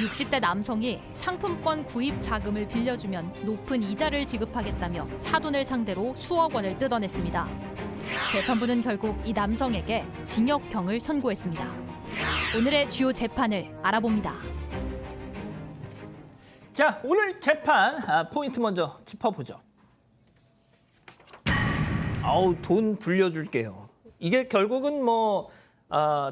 60대 남성이 상품권 구입 자금을 빌려주면 높은 이자를 지급하겠다며 사돈을 상대로 수억 원을 뜯어냈습니다. 재판부는 결국 이 남성에게 징역형을 선고했습니다. 오늘의 주요 재판을 알아봅니다. 자, 오늘 재판 포인트 먼저 짚어보죠. 돈 불려줄게요. 이게 결국은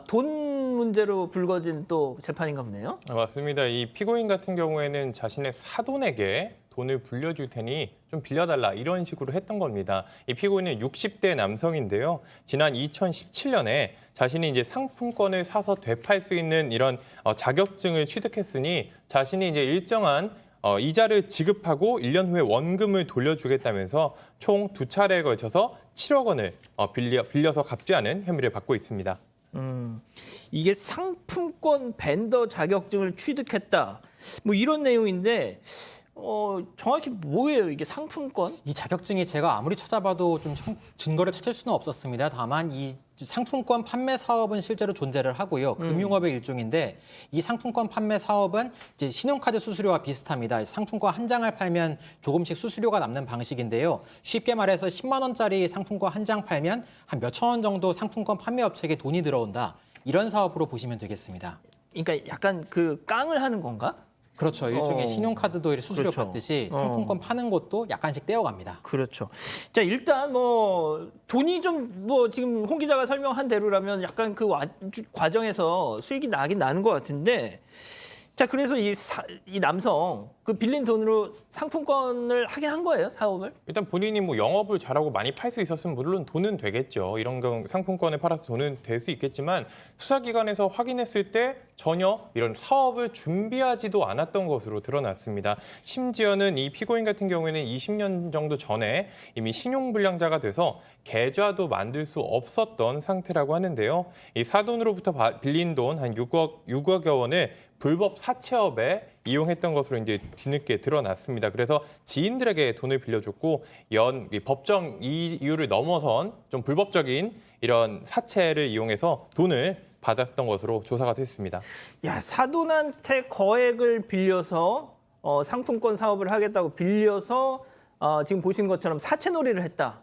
돈 문제로 불거진 또 재판인가 보네요. 맞습니다. 이 피고인 같은 경우에는 자신의 사돈에게 돈을 불려줄 테니 좀 빌려달라 이런 식으로 했던 겁니다. 이 피고인은 60대 남성인데요. 지난 2017년에 자신이 이제 상품권을 사서 되팔 수 있는 이런 자격증을 취득했으니 자신이 이제 일정한 이자를 지급하고 1년 후에 원금을 돌려주겠다면서 총 2차례에 걸쳐서 7억 원을 빌려서 갚지 않은 혐의를 받고 있습니다. 이게 상품권 벤더 자격증을 취득했다. 이런 내용인데 정확히 뭐예요? 이게 상품권? 이 자격증이 제가 아무리 찾아봐도 좀 증거를 찾을 수는 없었습니다. 다만 이 상품권 판매 사업은 실제로 존재를 하고요. 금융업의 일종인데 이 상품권 판매 사업은 이제 신용카드 수수료와 비슷합니다. 상품권 한 장을 팔면 조금씩 수수료가 남는 방식인데요. 쉽게 말해서 10만 원짜리 상품권 한 장 팔면 한 몇천 원 정도 상품권 판매 업체에 돈이 들어온다. 이런 사업으로 보시면 되겠습니다. 그러니까 약간 그 깡을 하는 건가? 그렇죠. 일종의 신용카드도 수수료 그렇죠. 받듯이 상품권 파는 것도 약간씩 떼어갑니다. 그렇죠. 자, 일단 돈이 좀 지금 홍 기자가 설명한 대로라면 약간 그 과정에서 수익이 나긴 나는 것 같은데, 자, 그래서 이 남성 그 빌린 돈으로 상품권을 하긴 한 거예요, 사업을? 일단 본인이 영업을 잘하고 많이 팔 수 있었으면 물론 돈은 되겠죠. 이런 상품권을 팔아서 돈은 될 수 있겠지만 수사기관에서 확인했을 때 전혀 이런 사업을 준비하지도 않았던 것으로 드러났습니다. 심지어는 이 피고인 같은 경우에는 20년 정도 전에 이미 신용불량자가 돼서 계좌도 만들 수 없었던 상태라고 하는데요. 이 사돈으로부터 빌린 돈 한 6억여 원을 불법 사채업에 이용했던 것으로 이제 뒤늦게 드러났습니다. 그래서 지인들에게 돈을 빌려줬고 법정 이유를 넘어선 좀 불법적인 이런 사채를 이용해서 돈을 받았던 것으로 조사가 됐습니다. 야, 사돈한테 거액을 빌려서 상품권 사업을 하겠다고 빌려서 지금 보신 것처럼 사채놀이를 했다.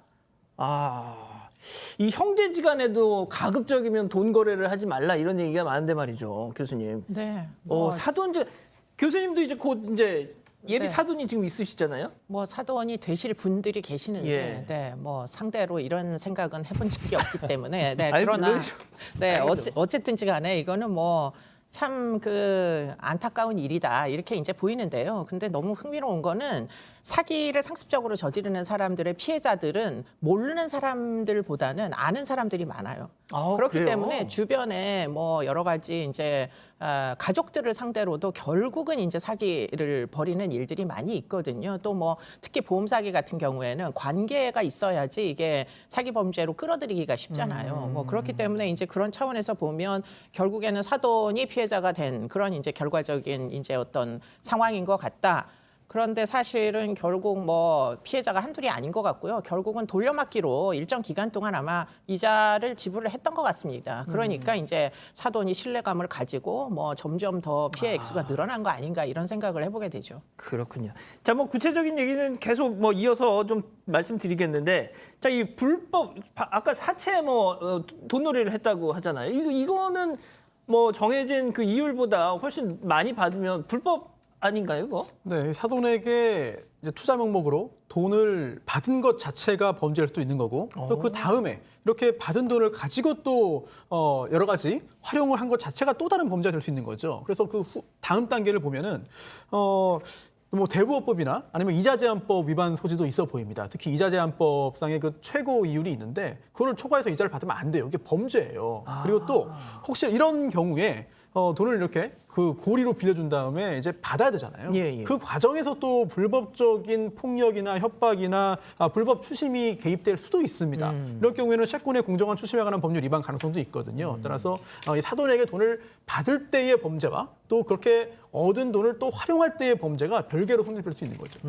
이 형제지간에도 가급적이면 돈 거래를 하지 말라 이런 얘기가 많은데 말이죠, 교수님. 네. 사돈 교수님도 이제 곧 이제 예비 네. 사돈이 지금 있으시잖아요. 사돈이 되실 분들이 계시는데, 예. 상대로 이런 생각은 해본 적이 없기 때문에, 네. 아니, 그러나, 물론이죠. 네, 어쨌든지 간에 이거는 참 안타까운 일이다 이렇게 이제 보이는데요. 근데 너무 흥미로운 거는 사기를 상습적으로 저지르는 사람들의 피해자들은 모르는 사람들보다는 아는 사람들이 많아요. 그렇기 그래요? 때문에 주변에 여러 가지 이제 가족들을 상대로도 결국은 이제 사기를 벌이는 일들이 많이 있거든요. 또 특히 보험 사기 같은 경우에는 관계가 있어야지 이게 사기 범죄로 끌어들이기가 쉽잖아요. 그렇기 때문에 이제 그런 차원에서 보면 결국에는 사돈이 피해자가 된 그런 이제 결과적인 이제 어떤 상황인 것 같다. 그런데 사실은 결국 피해자가 한둘이 아닌 것 같고요. 결국은 돌려막기로 일정 기간 동안 아마 이자를 지불을 했던 것 같습니다. 그러니까 이제 사돈이 신뢰감을 가지고 점점 더 피해 액수가 늘어난 거 아닌가 이런 생각을 해보게 되죠. 그렇군요. 자, 구체적인 얘기는 계속 이어서 좀 말씀드리겠는데, 자, 이 불법 아까 사채 돈놀이를 했다고 하잖아요. 이거는 정해진 그 이율보다 훨씬 많이 받으면 불법 아닌가요, 이거? 네, 사돈에게 이제 투자 명목으로 돈을 받은 것 자체가 범죄일 수도 있는 거고 또 그 다음에 이렇게 받은 돈을 가지고 또 여러 가지 활용을 한 것 자체가 또 다른 범죄가 될 수 있는 거죠. 그래서 그 다음 단계를 보면은 대부업법이나 아니면 이자제한법 위반 소지도 있어 보입니다. 특히 이자제한법상의 그 최고 이율이 있는데 그거를 초과해서 이자를 받으면 안 돼요. 이게 범죄예요. 그리고 또 혹시 이런 경우에 돈을 이렇게 그 고리로 빌려준 다음에 이제 받아야 되잖아요. 예. 그 과정에서 또 불법적인 폭력이나 협박이나 불법 추심이 개입될 수도 있습니다. 이럴 경우에는 채권의 공정한 추심에 관한 법률 위반 가능성도 있거든요. 따라서 이 사돈에게 돈을 받을 때의 범죄와 또 그렇게 얻은 돈을 또 활용할 때의 범죄가 별개로 성립될 수 있는 거죠.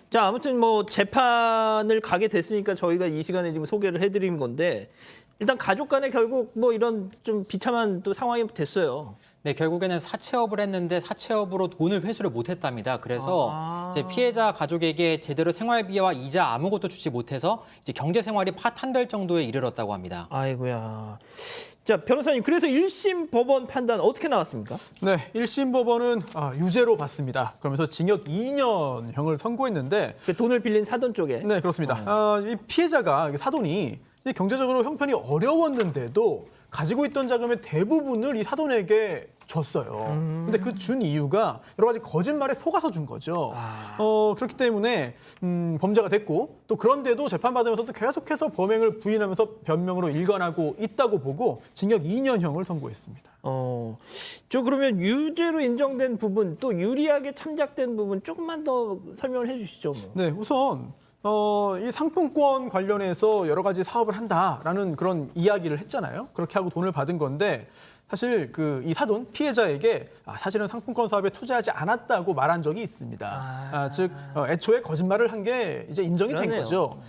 자, 아무튼 재판을 가게 됐으니까 저희가 이 시간에 지금 소개를 해드린 건데, 일단 가족 간에 결국 이런 좀 비참한 또 상황이 됐어요. 네, 결국에는 사채업을 했는데 사채업으로 돈을 회수를 못했답니다. 그래서 이제 피해자 가족에게 제대로 생활비와 이자 아무것도 주지 못해서 이제 경제 생활이 파탄될 정도에 이르렀다고 합니다. 아이고야. 자, 변호사님, 그래서 1심 법원 판단 어떻게 나왔습니까? 네, 1심 법원은 유죄로 봤습니다. 그러면서 징역 2년형을 선고했는데 그 돈을 빌린 사돈 쪽에. 네, 그렇습니다. 이 피해자가 사돈이 이제 경제적으로 형편이 어려웠는데도 가지고 있던 자금의 대부분을 이 사돈에게 줬어요. 근데 그 준 이유가 여러 가지 거짓말에 속아서 준 거죠. 그렇기 때문에 범죄가 됐고 또 그런데도 재판받으면서도 계속해서 범행을 부인하면서 변명으로 일관하고 있다고 보고 징역 2년형을 선고했습니다. 저 그러면 유죄로 인정된 부분 또 유리하게 참작된 부분 조금만 더 설명을 해주시죠. 뭐. 네, 우선 이 상품권 관련해서 여러 가지 사업을 한다라는 그런 이야기를 했잖아요. 그렇게 하고 돈을 받은 건데 사실 이 사돈 피해자에게 사실은 상품권 사업에 투자하지 않았다고 말한 적이 있습니다. 즉 애초에 거짓말을 한 게 이제 인정이 된 그러네요. 거죠.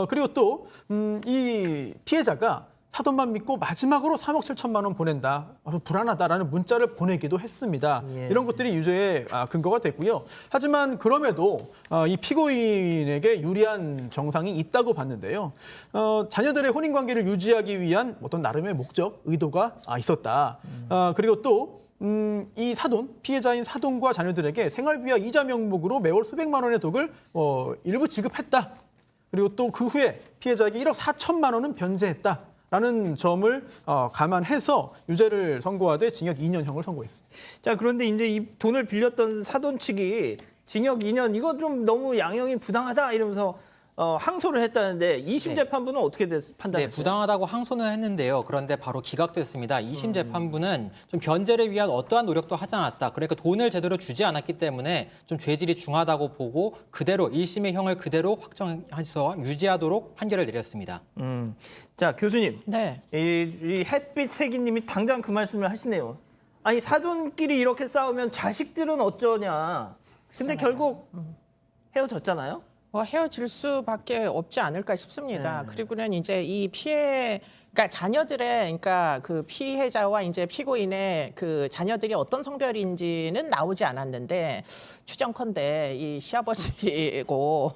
그리고 또 이 피해자가 사돈만 믿고 마지막으로 3억 7천만 원 보낸다. 불안하다라는 문자를 보내기도 했습니다. 예. 이런 것들이 유죄의 근거가 됐고요. 하지만 그럼에도 이 피고인에게 유리한 정상이 있다고 봤는데요. 자녀들의 혼인 관계를 유지하기 위한 어떤 나름의 목적, 의도가 있었다. 그리고 또 이 사돈, 피해자인 사돈과 자녀들에게 생활비와 이자 명목으로 매월 수백만 원의 독을 일부 지급했다. 그리고 또 그 후에 피해자에게 1억 4천만 원은 변제했다. 라는 점을 감안해서 유죄를 선고하되 징역 2년형을 선고했습니다. 자, 그런데 이제 이 돈을 빌렸던 사돈 측이 징역 2년 이거 좀 너무 양형이 부당하다 이러면서 항소를 했다는데 2심 네. 재판부는 어떻게 판단했어요? 네, 부당하다고 항소는 했는데요. 그런데 바로 기각됐습니다. 2심 재판부는 좀 변제를 위한 어떠한 노력도 하지 않았다. 그러니까 돈을 제대로 주지 않았기 때문에 좀 죄질이 중하다고 보고 그대로 1심의 형을 그대로 확정해서 유지하도록 판결을 내렸습니다. 자, 교수님. 네. 이 햇빛 세기님이 당장 그 말씀을 하시네요. 아니 사돈끼리 이렇게 싸우면 자식들은 어쩌냐. 근데 결국 헤어졌잖아요. 헤어질 수밖에 없지 않을까 싶습니다. 네. 그리고는 이제 그러니까 자녀들의, 그러니까 그 피해자와 이제 피고인의 그 자녀들이 어떤 성별인지는 나오지 않았는데 추정컨대 이 시아버지고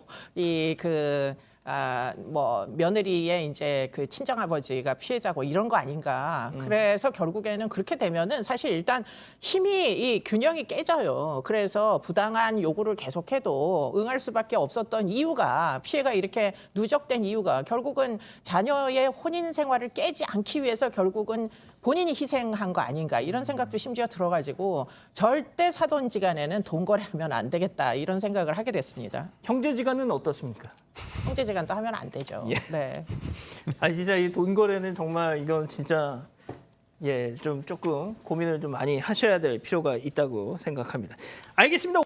뭐 며느리의 이제 그 친정아버지가 피해자고 이런 거 아닌가. 그래서 결국에는 그렇게 되면은 사실 일단 이 균형이 깨져요. 그래서 부당한 요구를 계속해도 응할 수밖에 없었던 이유가 피해가 이렇게 누적된 이유가 결국은 자녀의 혼인 생활을 깨지 않기 위해서 결국은 본인이 희생한 거 아닌가 이런 생각도 심지어 들어가지고 절대 사돈지간에는 돈거래하면 안 되겠다 이런 생각을 하게 됐습니다. 형제지간은 어떻습니까? 형제지간도 하면 안 되죠. 네. 진짜 이 돈 거래는 정말 이건 진짜 좀 조금 고민을 좀 많이 하셔야 될 필요가 있다고 생각합니다. 알겠습니다.